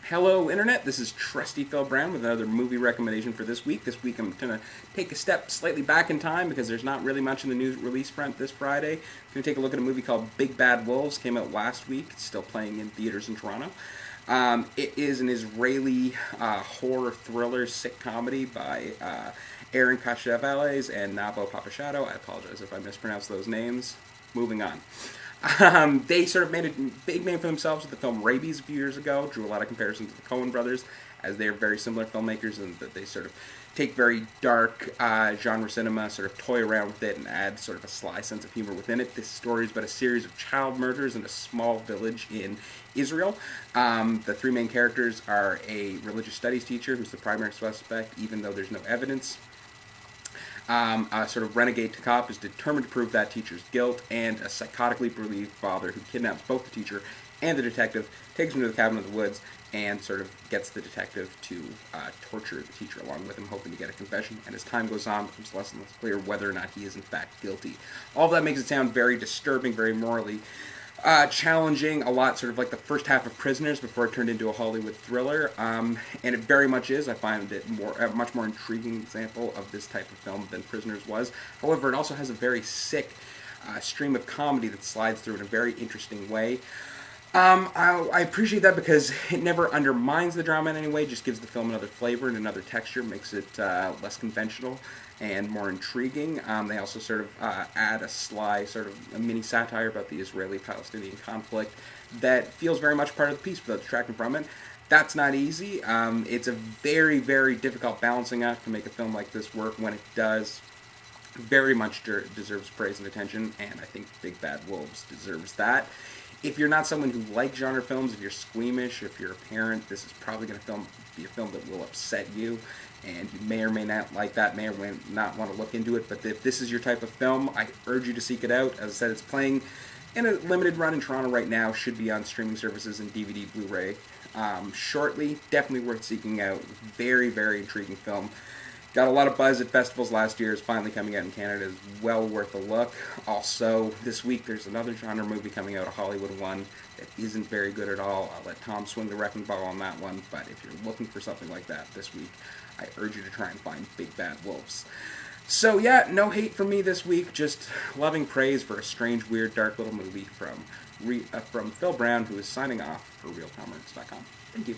Hello, Internet. This is Trusty Phil Brown with another movie recommendation for this week. This week I'm going to take a step slightly back in time because there's not really much in the news release front this Friday. I'm going to take a look at a movie called Big Bad Wolves. Came out last week. It's still playing in theaters in Toronto. It is an Israeli horror thriller sick comedy by Aaron Kashevales and Navo Papachado. I apologize if I mispronounced those names. Moving on. They sort of made a big name for themselves with the film Rabies a few years ago, drew a lot of comparisons to the Coen brothers, as they are very similar filmmakers, and that they sort of take very dark genre cinema, sort of toy around with it, and add sort of a sly sense of humor within it. This story is about a series of child murders in a small village in Israel. The three main characters are a religious studies teacher, who's the primary suspect, even though there's no evidence. A sort of renegade cop is determined to prove that teacher's guilt, and a psychotically bereaved father who kidnaps both the teacher and the detective, takes him to the cabin in the woods, and sort of gets the detective to torture the teacher along with him, hoping to get a confession. And as time goes on, it becomes less and less clear whether or not he is in fact guilty. All of that makes it sound very disturbing, very morally challenging, a lot sort of like the first half of Prisoners before it turned into a Hollywood thriller, and it very much is. I find it a much more intriguing example of this type of film than Prisoners was. However, it also has a very sick stream of comedy that slides through in a very interesting way. I appreciate that because it never undermines the drama in any way, just gives the film another flavor and another texture, makes it less conventional and more intriguing. They also sort of add a sly sort of a mini satire about the Israeli-Palestinian conflict that feels very much part of the piece without detracting from it. That's not easy. It's a very, very difficult balancing act to make a film like this work. When it does, very much deserves praise and attention, and I think Big Bad Wolves deserves that. If you're not someone who likes genre films, if you're squeamish, if you're a parent, this is probably going to be a film that will upset you, and you may or may not like that, may or may not want to look into it, but if this is your type of film, I urge you to seek it out. As I said, it's playing in a limited run in Toronto right now, should be on streaming services and DVD, Blu-ray shortly. Definitely worth seeking out. Very, very intriguing film. Got a lot of buzz at festivals last year. It's finally coming out in Canada. It's well worth a look. Also, this week there's another genre movie coming out, a Hollywood one, that isn't very good at all. I'll let Tom swing the wrecking ball on that one, but if you're looking for something like that this week, I urge you to try and find Big Bad Wolves. So yeah, no hate from me this week, just loving praise for a strange, weird, dark little movie from Phil Brown, who is signing off for RealCommerce.com. Thank you.